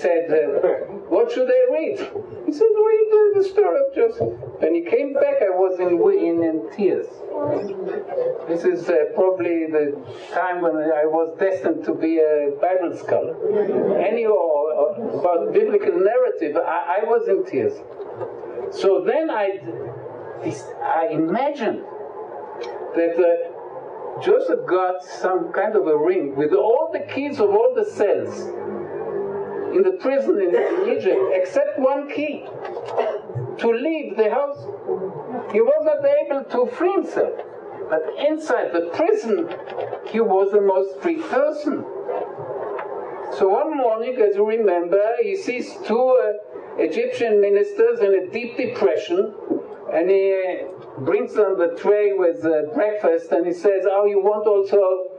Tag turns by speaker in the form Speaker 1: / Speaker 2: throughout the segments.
Speaker 1: said, what should I read? He said, read the story of Joseph. When he came back, I was in tears. This is probably the time when I was destined to be a Bible scholar. Anyhow, about biblical narrative, I was in tears. So then I imagined that Joseph got some kind of a ring with all the keys of all the cells in the prison in Egypt, except one key, to leave the house. He was not able to free himself. But inside the prison, he was the most free person. So one morning, as you remember, he sees two Egyptian ministers in a deep depression, and he brings them the tray with breakfast, and he says, oh, you want also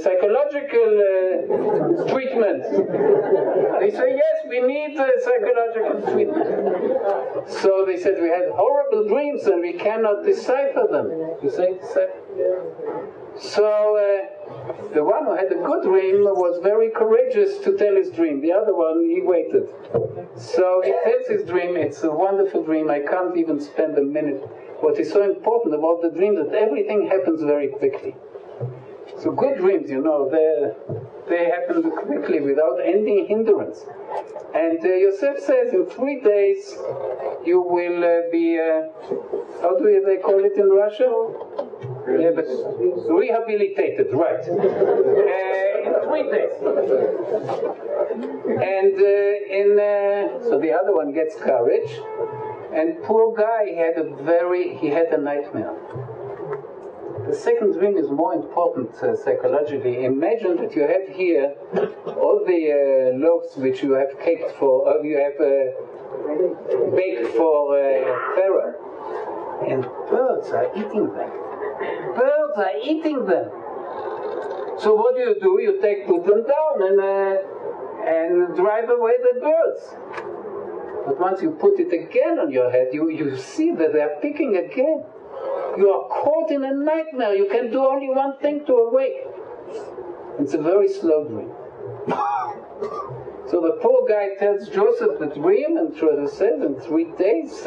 Speaker 1: psychological treatment? They say, yes, we need psychological treatment. So they said, we had horrible dreams and we cannot decipher them. You say decipher? So the one who had a good dream was very courageous to tell his dream. The other one, he waited. So he tells his dream. It's a wonderful dream. I can't even spend a minute. What is so important about the dream is that everything happens very quickly. So good dreams, you know, they happen quickly without any hindrance. And Yosef says, in 3 days you will be, how do they call it in Russia? Yeah, but rehabilitated, right. In 3 days. And so the other one gets courage, and poor guy, he had a nightmare. The second dream is more important psychologically. Imagine that you have here all the loaves which you have baked for Pharaoh, and birds are eating them. Birds are eating them. So what do? You put them down and drive away the birds. But once you put it again on your head, you see that they are picking again. You are caught in a nightmare. You can do only one thing to awake. It's a very slow dream. So the poor guy tells Joseph the dream, and Joseph says, in 3 days,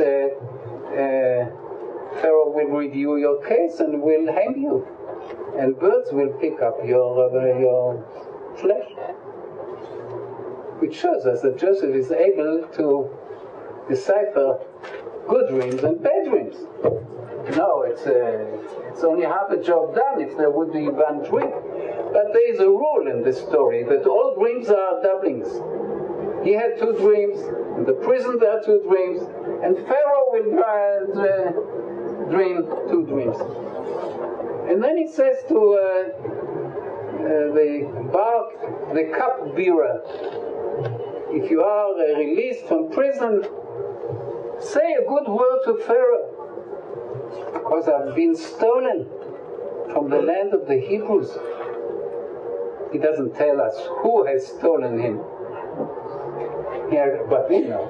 Speaker 1: Pharaoh will review your case and will hang you. And birds will pick up your flesh. Which shows us that Joseph is able to decipher good dreams and bad dreams. No, it's only half a job done if there would be one dream. But there is a rule in this story that all dreams are doublings. He had 2 dreams, in the prison there are 2 dreams, and Pharaoh will dream 2 dreams. And then he says to the cupbearer, if you are released from prison, say a good word to Pharaoh, because I've been stolen from the land of the Hebrews. He doesn't tell us who has stolen him. Yeah, but you know,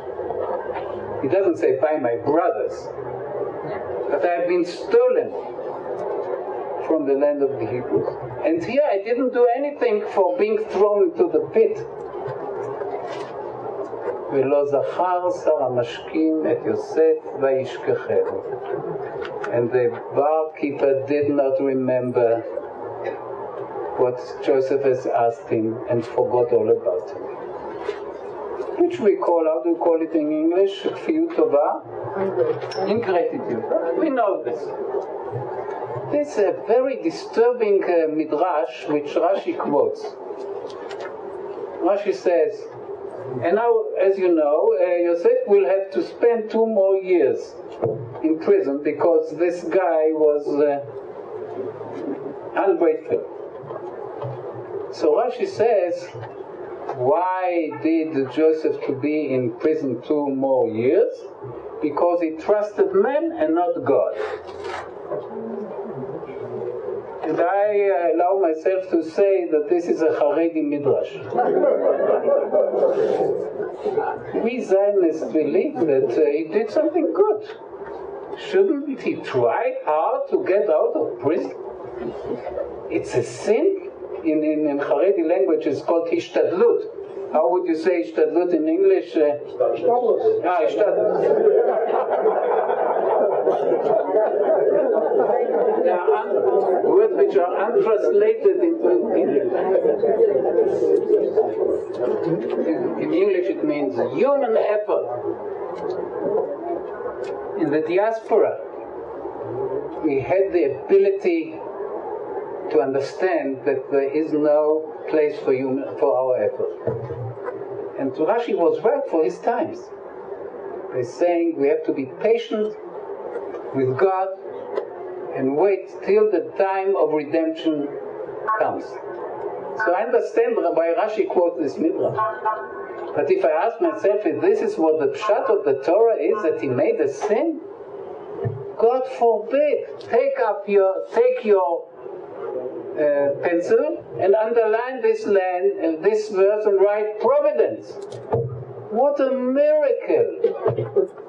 Speaker 1: he doesn't say by my brothers, but I have been stolen from the land of the Hebrews. And here I didn't do anything for being thrown into the pit. ולא זכר שר המשקים את יוסף וישכחנו. And the barkeeper did not remember what Joseph has asked him and forgot all about him. Which we call, how do you call it in English? כפיות טובה? Ingratitude. We know this. This is a very disturbing midrash which Rashi quotes. Rashi says, and now, as you know, Yosef will have to spend 2 more years in prison because this guy was ungrateful. So Rashi says, why did Joseph to be in prison 2 more years? Because he trusted men and not God. And I allow myself to say that this is a Haredi midrash. We Zionists believe that he did something good. Shouldn't he try hard to get out of prison? It's a sin. In Haredi language it's called hishtadlut. How would you say Ishtadlut in English? Ishtadlut. There are words which are untranslated into English. In English it means human effort. In the diaspora, we had the ability to understand that there is no place for our effort. And Rashi was right for his times. He's saying we have to be patient with God and wait till the time of redemption comes. So I understand why Rashi quotes this midrash. But if I ask myself if this is what the pshat of the Torah is, that he made a sin, God forbid. Take your pencil and underline this verse and write providence. What a miracle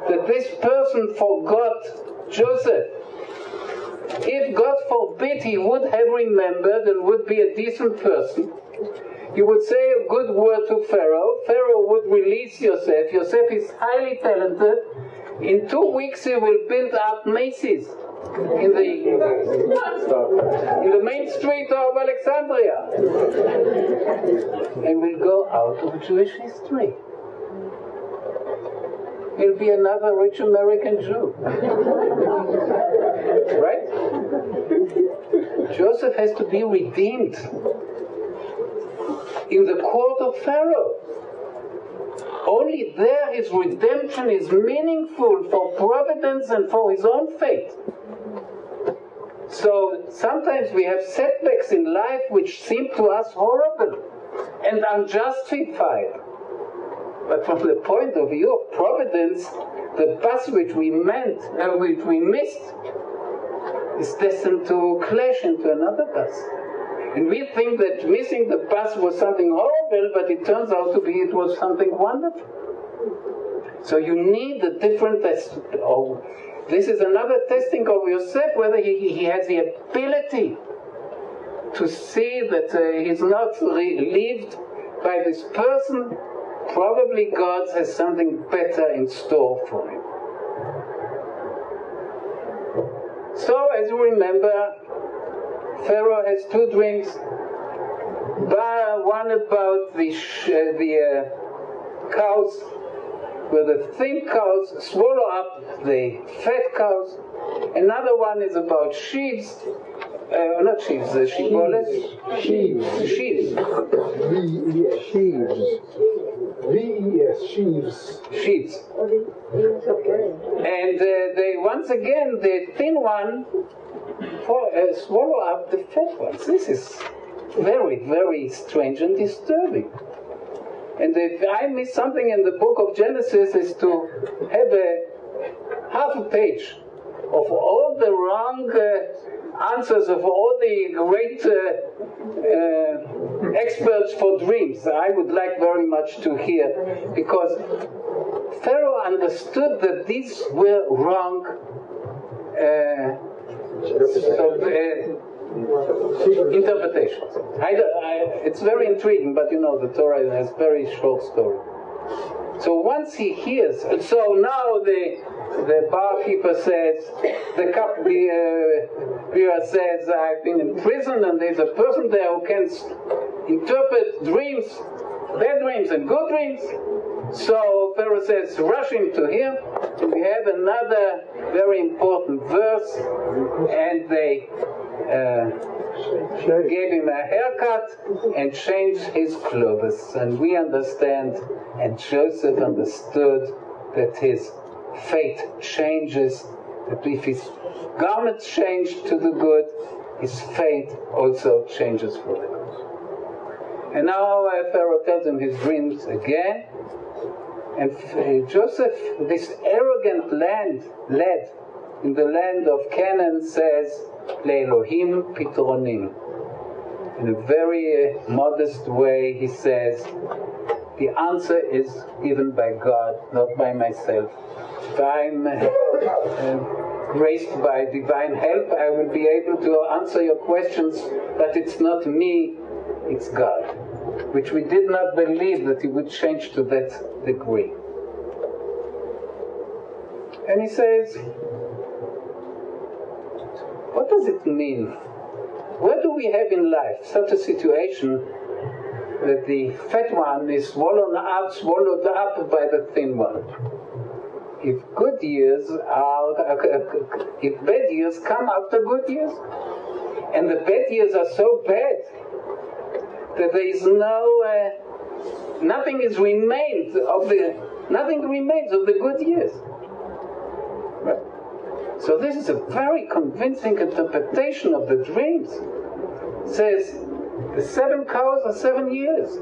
Speaker 1: that this person forgot Joseph. If God forbid he would have remembered and would be a decent person, he would say a good word to Pharaoh. Pharaoh would release Yosef. Yosef is highly talented. In 2 weeks he will build up Macy's in the main street of Alexandria, and will go out of Jewish history. He'll be another rich American Jew. Right? Joseph has to be redeemed in the court of Pharaoh. Only there his redemption is meaningful for providence and for his own fate. So sometimes we have setbacks in life which seem to us horrible and unjustified. But from the point of view of providence, the bus which we missed is destined to clash into another bus. And we think that missing the bus was something horrible, but it turns out to be it was something wonderful. So you need the different tests. Oh, this is another testing of Yosef, whether he has the ability to see that he's not lived by this person. Probably God has something better in store for him. So, as you remember, Pharaoh has 2 dreams. One about the cows, where the thin cows swallow up the fat cows. Another one is about sheaves. Not sheaves, sheepoles.
Speaker 2: Sheaves.
Speaker 1: Sheaves.
Speaker 2: V-E-S, sheaves.
Speaker 1: Sheaves. And they, once again, the thin one swallow up the fat ones. This is very, very strange and disturbing. And if I miss something in the book of Genesis, is to have half a page of all the wrong answers of all the great experts for dreams. I would like very much to hear, because Pharaoh understood that these were wrong interpretations. It's very intriguing, but you know the Torah has very short story. So once he hears, so now the barkeeper says, the cupbearer says, I've been in prison and there's a person there who can interpret dreams, bad dreams and good dreams. So Pharaoh says, rush him to him. And we have another very important verse, and they gave him a haircut and changed his clothes. And we understand, and Joseph understood, that his fate changes, that if his garments change to the good, his fate also changes for the good. And now Pharaoh tells him his dreams again. And Joseph, this arrogant lad in the land of Canaan, says, Le'Elohim Pitronim. In a very modest way, he says, the answer is given by God, not by myself. If I'm graced by divine help, I will be able to answer your questions, but it's not me, it's God. which we did not believe that he would change to that degree. And he says, what does it mean? Where do we have in life such a situation that the fat one is swallowed up by the thin one? If bad years come after good years, and the bad years are so bad that there is nothing remains of the good years. Right. So this is a very convincing interpretation of the dreams. It says the 7 cows are 7 years,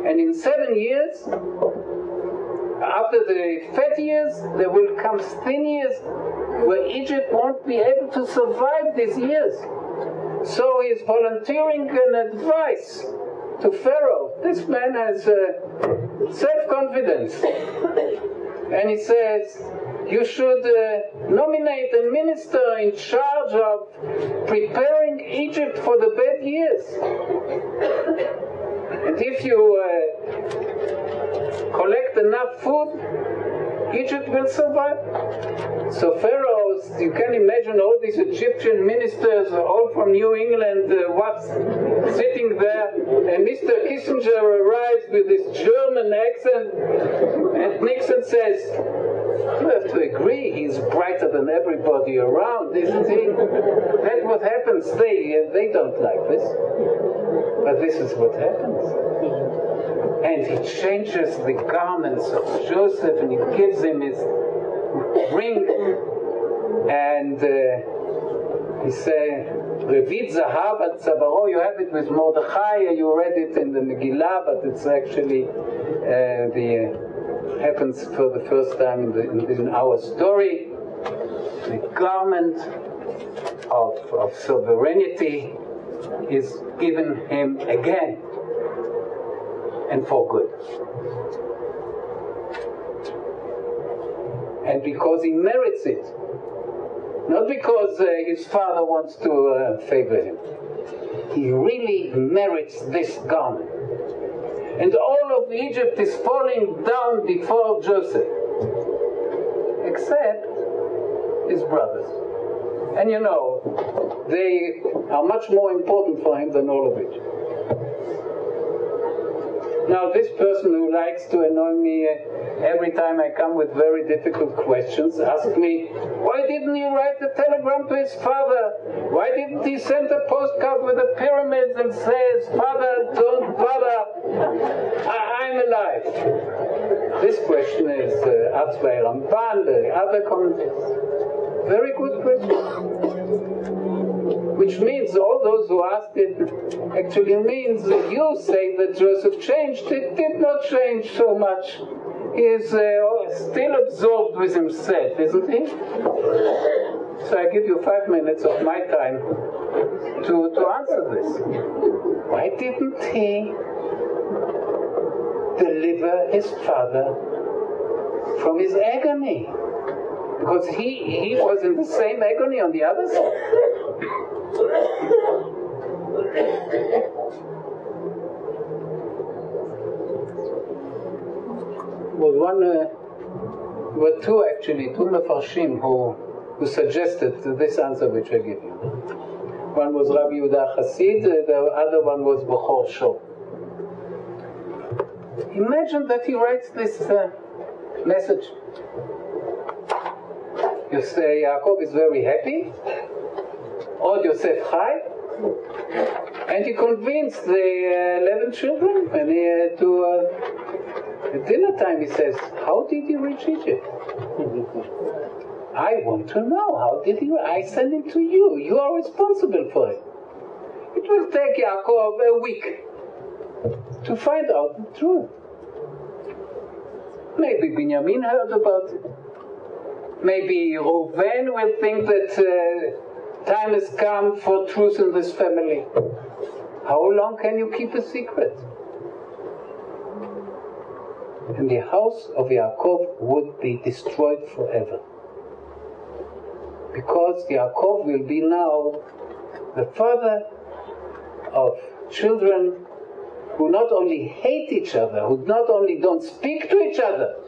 Speaker 1: and in 7 years, after the fat years, there will come thin years where Egypt won't be able to survive these years. So he is volunteering an advice to Pharaoh. This man has self-confidence. And he says, you should nominate a minister in charge of preparing Egypt for the bad years. And if you collect enough food, Egypt will survive. So Pharaoh, you can imagine all these Egyptian ministers, all from New England, sitting there, and Mr. Kissinger arrives with his German accent, and Nixon says, you have to agree, he's brighter than everybody around, isn't he? That's what happens. They don't like this. But this is what happens. And he changes the garments of Joseph, and he gives him his ring, and he says, Revit Zahav al Tzavaro, you have it with Mordechai, you read it in the Megillah, but it's actually happens for the first time in our story. The garment of sovereignty is given him again, and for good. And because he merits it, not because his father wants to favor him. He really merits this garment. And all of Egypt is falling down before Joseph, except his brothers. And you know, they are much more important for him than all of Egypt. Now, this person who likes to annoy me every time I come with very difficult questions asks me, why didn't he write a telegram to his father? Why didn't he send a postcard with the pyramids and says, Father, don't bother, I'm alive? This question is asked by Ramban, the other commentators. Very good question. Which means all those who asked it actually means that you say that Joseph changed. It did not change so much. He is still absorbed with himself, isn't he? So I give you 5 minutes of my time to answer this. Why didn't he deliver his father from his agony? Because he was in the same agony on the other side. Were two Mefarshim who suggested this answer which I give you. One was Rabbi Yehuda Chassid, the other one was Bechor Shor. Imagine that he writes this message. You say Yaakov is very happy, Od Yosef Chai, and he convinced the 11 children, and at dinner time he says, how did he reach Egypt? I want to know, how did he? I send him to you. You are responsible for it. It will take Yaakov a week to find out the truth. Maybe Binyamin heard about it. Maybe Reuven will think that time has come for truth in this family. How long can you keep a secret? And the house of Yaakov would be destroyed forever. Because Yaakov will be now the father of children who not only hate each other, who not only don't speak to each other,